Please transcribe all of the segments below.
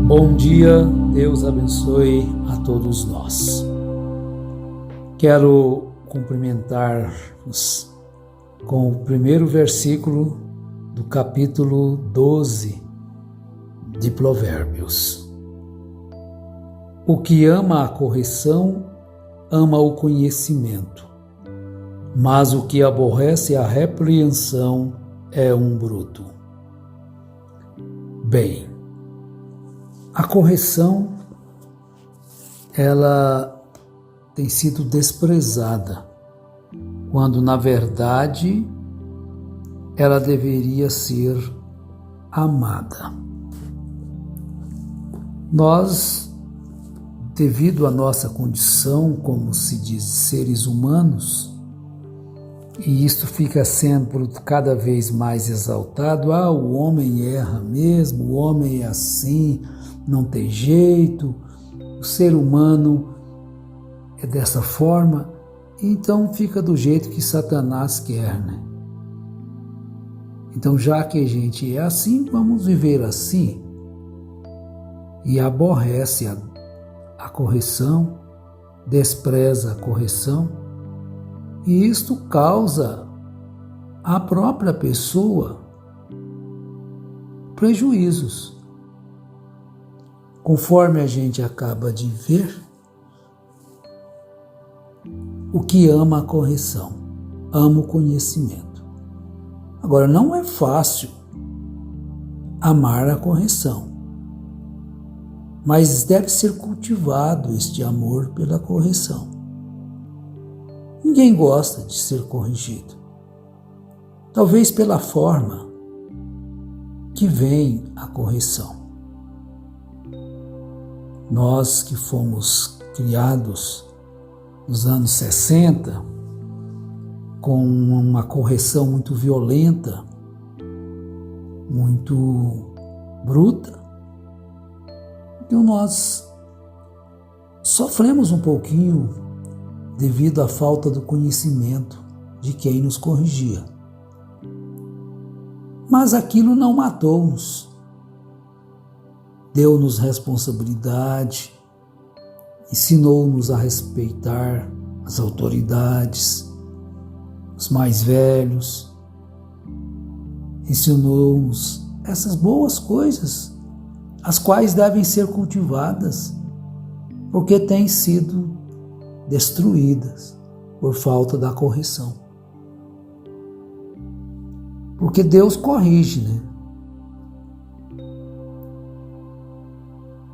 Bom dia, Deus abençoe a todos nós. Quero cumprimentar-vos com o primeiro versículo do capítulo 12 de Provérbios. O que ama a correção, ama o conhecimento, mas o que aborrece a repreensão é um bruto. Bem, a correção, ela tem sido desprezada, quando na verdade ela deveria ser amada. Nós, devido à nossa condição, como se diz, seres humanos, e isto fica sendo cada vez mais exaltado, o homem erra mesmo, o homem é assim, não tem jeito, o ser humano é dessa forma, então fica do jeito que Satanás quer, né? Então, já que a gente é assim, vamos viver assim. E aborrece a correção, despreza a correção, e isto causa à própria pessoa prejuízos. Conforme a gente acaba de ver, o que ama a correção, ama o conhecimento. Agora, não é fácil amar a correção, mas deve ser cultivado este amor pela correção. Ninguém gosta de ser corrigido. Talvez pela forma que vem a correção. Nós que fomos criados nos anos 60, com uma correção muito violenta, muito bruta, então nós sofremos um pouquinho devido à falta do conhecimento de quem nos corrigia. Mas aquilo não matou-nos. Deu-nos responsabilidade, ensinou-nos a respeitar as autoridades, os mais velhos, ensinou-nos essas boas coisas, as quais devem ser cultivadas, porque têm sido destruídas por falta da correção. Porque Deus corrige, né?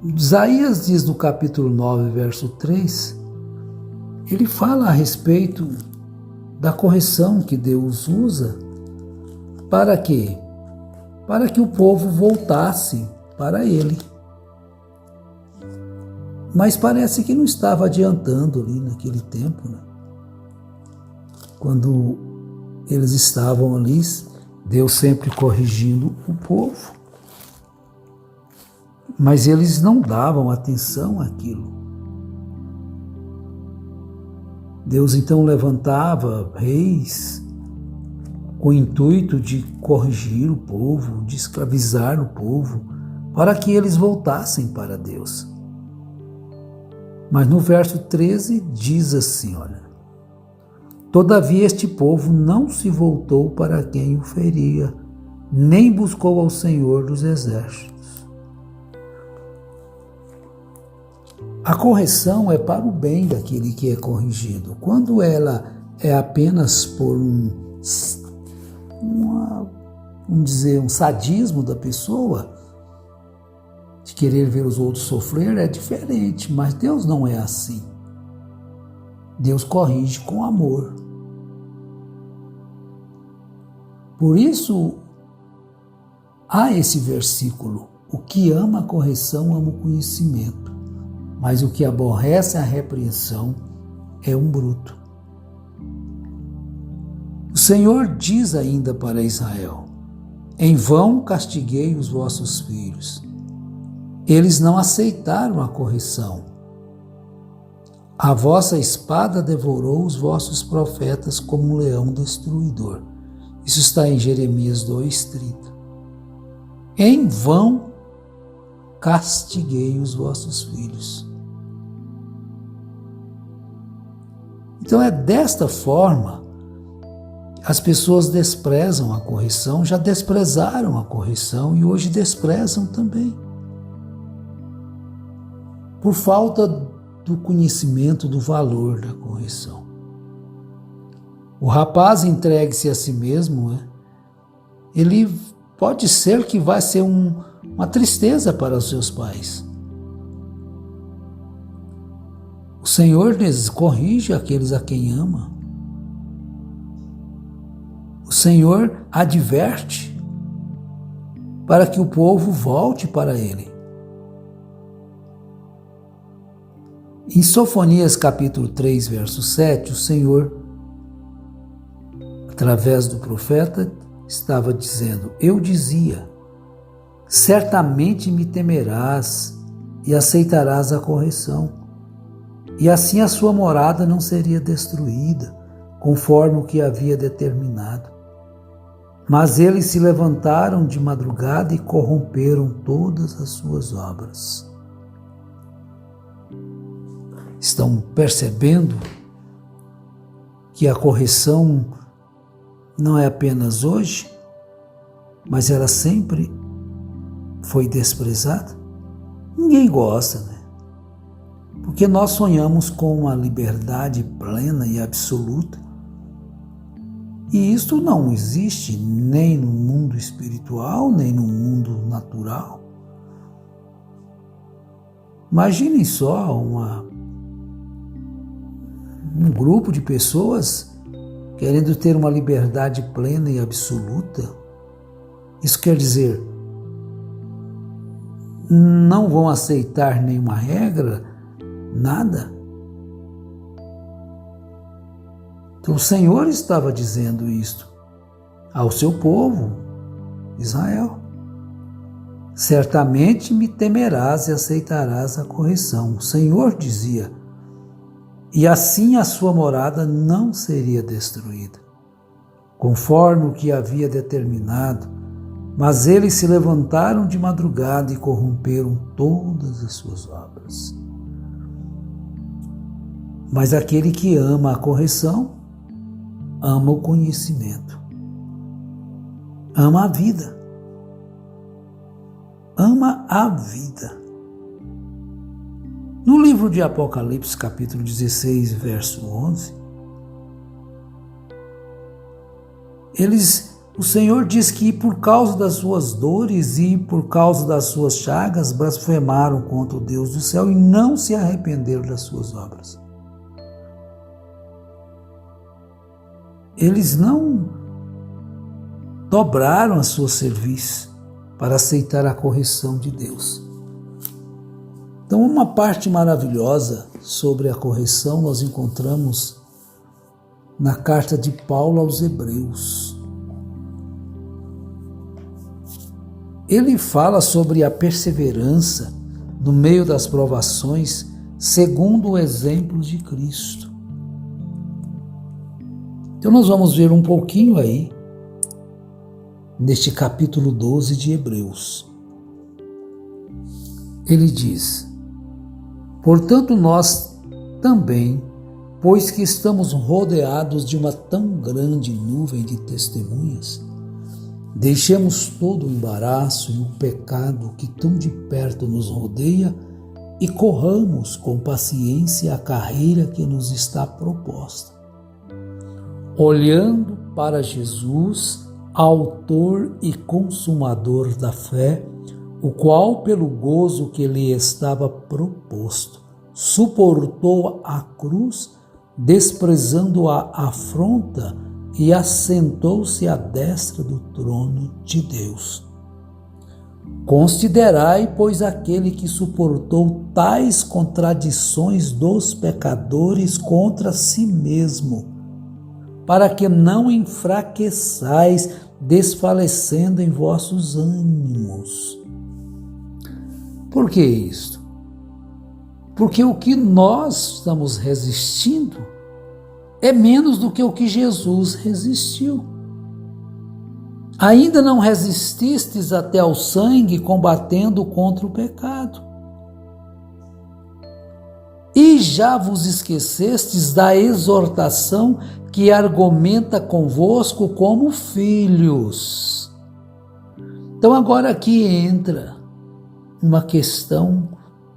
Isaías diz no capítulo 9, verso 3, ele fala a respeito da correção que Deus usa para quê? Para que o povo voltasse para ele. Mas parece que não estava adiantando ali naquele tempo, né? Quando eles estavam ali, Deus sempre corrigindo o povo. Mas eles não davam atenção àquilo. Deus então levantava reis com o intuito de corrigir o povo, de escravizar o povo, para que eles voltassem para Deus. Mas no verso 13 diz assim, olha: todavia este povo não se voltou para quem o feria, nem buscou ao Senhor dos exércitos. A correção é para o bem daquele que é corrigido. Quando ela é apenas por um sadismo da pessoa, de querer ver os outros sofrer, é diferente, mas Deus não é assim. Deus corrige com amor. Por isso, há esse versículo: o que ama a correção ama o conhecimento, mas o que aborrece a repreensão é um bruto. O Senhor diz ainda para Israel: em vão castiguei os vossos filhos. Eles não aceitaram a correção. A vossa espada devorou os vossos profetas como um leão destruidor. Isso está em Jeremias 2:30. Em vão castiguei os vossos filhos. Então é desta forma as pessoas desprezam a correção, já desprezaram a correção e hoje desprezam também. Por falta do conhecimento do valor da correção. O rapaz entregue-se a si mesmo, ele pode ser que vai ser uma tristeza para os seus pais. O Senhor corrige aqueles a quem ama. O Senhor adverte para que o povo volte para Ele. Em Sofonias capítulo 3, verso 7, o Senhor, através do profeta, estava dizendo: eu dizia, certamente me temerás e aceitarás a correção, e assim a sua morada não seria destruída, conforme o que havia determinado. Mas eles se levantaram de madrugada e corromperam todas as suas obras. Estão percebendo que a correção não é apenas hoje, mas ela sempre foi desprezada? Ninguém gosta, né? Porque nós sonhamos com uma liberdade plena e absoluta. E isso não existe nem no mundo espiritual, nem no mundo natural. Imaginem só um grupo de pessoas querendo ter uma liberdade plena e absoluta. Isso quer dizer, não vão aceitar nenhuma regra, nada. Então o Senhor estava dizendo isto ao seu povo, Israel. Certamente me temerás e aceitarás a correção. O Senhor dizia, e assim a sua morada não seria destruída, conforme o que havia determinado, mas eles se levantaram de madrugada e corromperam todas as suas obras. Mas aquele que ama a correção, ama o conhecimento, ama a vida, ama a vida. No livro de Apocalipse, capítulo 16, verso 11, o Senhor diz que por causa das suas dores e por causa das suas chagas, blasfemaram contra o Deus do céu e não se arrependeram das suas obras. Eles não dobraram a sua cerviz para aceitar a correção de Deus. Então, uma parte maravilhosa sobre a correção nós encontramos na carta de Paulo aos Hebreus. Ele fala sobre a perseverança no meio das provações, segundo o exemplo de Cristo. Então nós vamos ver um pouquinho aí, neste capítulo 12 de Hebreus. Ele diz: portanto nós também, pois que estamos rodeados de uma tão grande nuvem de testemunhas, deixemos todo o embaraço e o pecado que tão de perto nos rodeia e corramos com paciência a carreira que nos está proposta, olhando para Jesus, autor e consumador da fé, o qual, pelo gozo que lhe estava proposto, suportou a cruz, desprezando a afronta, e assentou-se à destra do trono de Deus. Considerai, pois, aquele que suportou tais contradições dos pecadores contra si mesmo, para que não enfraqueçais, desfalecendo em vossos ânimos. Por que isto? Porque o que nós estamos resistindo é menos do que o que Jesus resistiu. Ainda não resististes até ao sangue, combatendo contra o pecado. E já vos esquecestes da exortação que argumenta convosco como filhos. Então agora aqui entra uma questão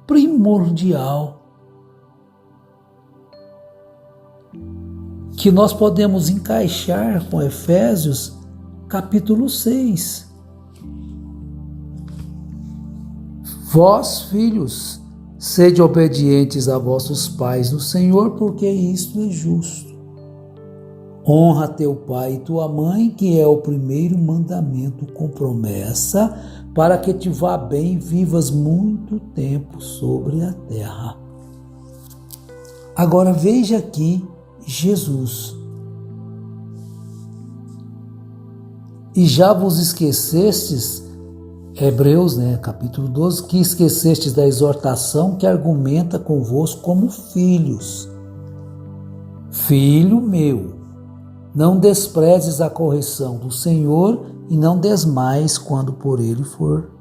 primordial que nós podemos encaixar com Efésios capítulo 6. Vós, filhos, sede obedientes a vossos pais no Senhor, porque isto é justo. Honra teu pai e tua mãe, que é o primeiro mandamento com promessa, para que te vá bem e vivas muito tempo sobre a terra. Agora veja aqui Jesus. E já vos esquecestes, Hebreus, capítulo 12, que esquecestes da exortação que argumenta convosco como filhos. Filho meu, não desprezes a correção do Senhor e não desmaies quando por ele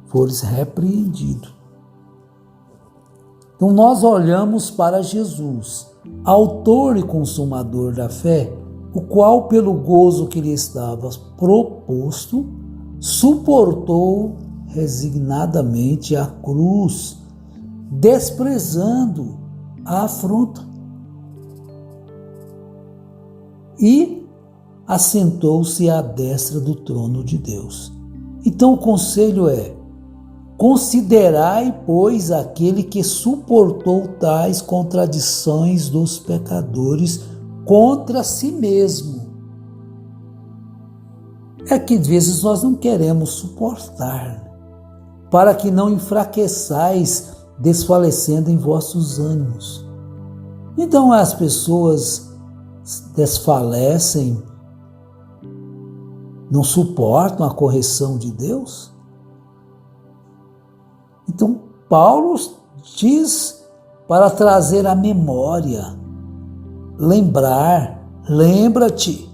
fores repreendido. Então nós olhamos para Jesus, autor e consumador da fé, o qual, pelo gozo que lhe estava proposto, suportou resignadamente a cruz, desprezando a afronta, e assentou-se à destra do trono de Deus. Então o conselho é: considerai, pois, aquele que suportou tais contradições dos pecadores contra si mesmo. É que às vezes nós não queremos suportar, para que não enfraqueçais, desfalecendo em vossos ânimos. Então as pessoas desfalecem, não suportam a correção de Deus. Então Paulo diz para trazer a memória, lembra-te,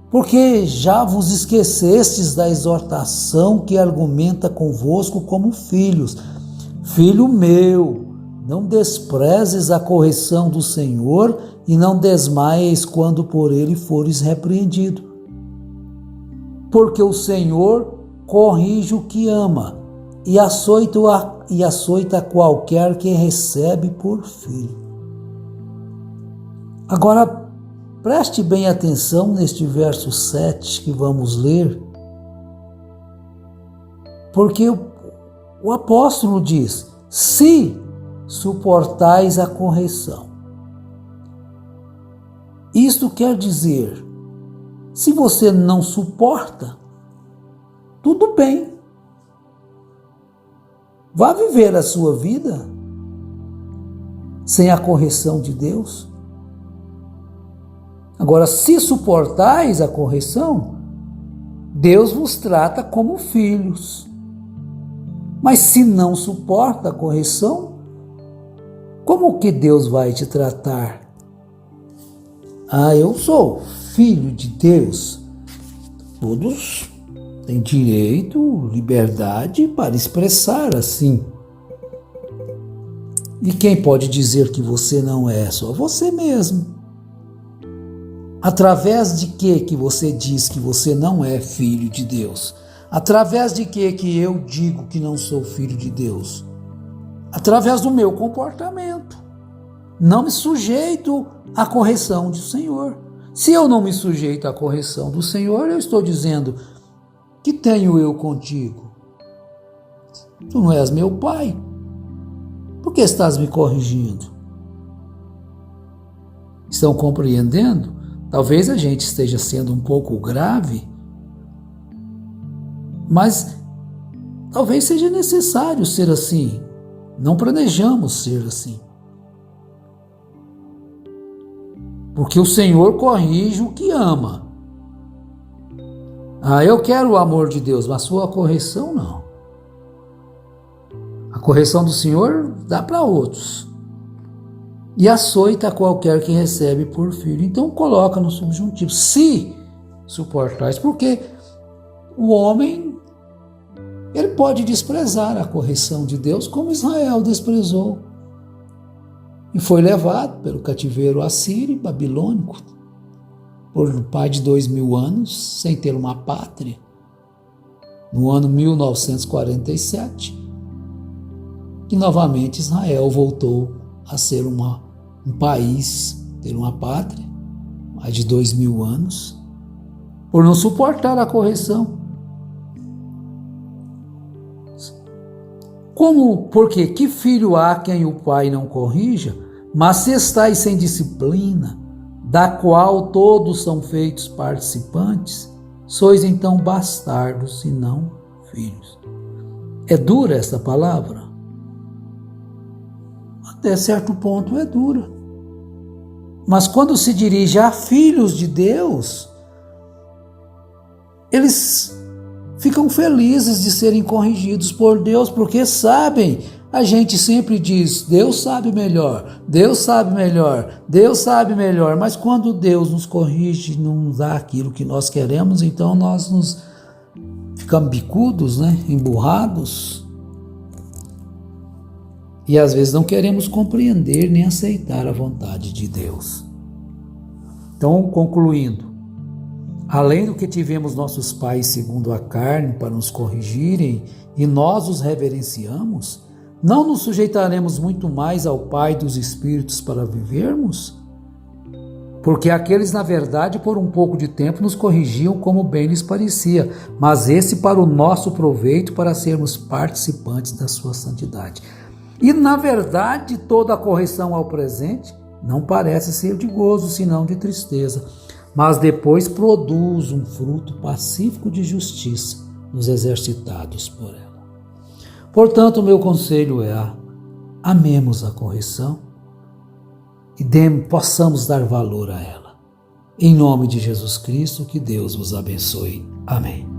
porque já vos esquecestes da exortação que argumenta convosco como filhos. Filho meu, não desprezes a correção do Senhor e não desmaies quando por ele fores repreendido. Porque o Senhor corrige o que ama e açoita qualquer que recebe por filho. Agora, preste bem atenção neste verso 7 que vamos ler, porque o apóstolo diz: se suportais a correção. Isto quer dizer, se você não suporta, tudo bem. Vá viver a sua vida sem a correção de Deus. Agora, se suportais a correção, Deus vos trata como filhos. Mas se não suporta a correção, como que Deus vai te tratar? Eu sou filho de Deus. Todos têm direito, liberdade para expressar assim. E quem pode dizer que você não é? Só você mesmo. Através de que você diz que você não é filho de Deus? Através de que eu digo que não sou filho de Deus? Através do meu comportamento. Não me sujeito à correção do Senhor. Se eu não me sujeito à correção do Senhor, eu estou dizendo: que tenho eu contigo? Tu não és meu pai. Por que estás me corrigindo? Estão compreendendo? Talvez a gente esteja sendo um pouco grave, mas talvez seja necessário ser assim. Não planejamos ser assim. Porque o Senhor corrige o que ama. Eu quero o amor de Deus, mas a sua correção não. A correção do Senhor dá para outros. E açoita qualquer que recebe por filho. Então coloca no subjuntivo, se suportais, porque o homem, ele pode desprezar a correção de Deus, como Israel desprezou. E foi levado pelo cativeiro assírio e babilônico por mais de 2000 anos, sem ter uma pátria. No ano 1947, que novamente Israel voltou a ser um país, ter uma pátria, mais de 2000 anos, por não suportar a correção. Porque que filho há quem o pai não corrija? Mas se estáis sem disciplina, da qual todos são feitos participantes, sois então bastardos e não filhos. É dura essa palavra? Até certo ponto é dura. Mas quando se dirige a filhos de Deus, eles ficam felizes de serem corrigidos por Deus, porque sabem, a gente sempre diz, Deus sabe melhor, Deus sabe melhor, Deus sabe melhor, mas quando Deus nos corrige, não nos dá aquilo que nós queremos, então nós nos ficamos bicudos, emburrados, e às vezes não queremos compreender nem aceitar a vontade de Deus. Então, concluindo, além do que tivemos nossos pais segundo a carne para nos corrigirem e nós os reverenciamos, não nos sujeitaremos muito mais ao Pai dos Espíritos para vivermos? Porque aqueles, na verdade, por um pouco de tempo nos corrigiam como bem lhes parecia, mas esse para o nosso proveito, para sermos participantes da sua santidade. E, na verdade, toda a correção ao presente não parece ser de gozo, senão de tristeza, mas depois produz um fruto pacífico de justiça nos exercitados por ela. Portanto, o meu conselho é: amemos a correção e possamos dar valor a ela. Em nome de Jesus Cristo, que Deus vos abençoe. Amém.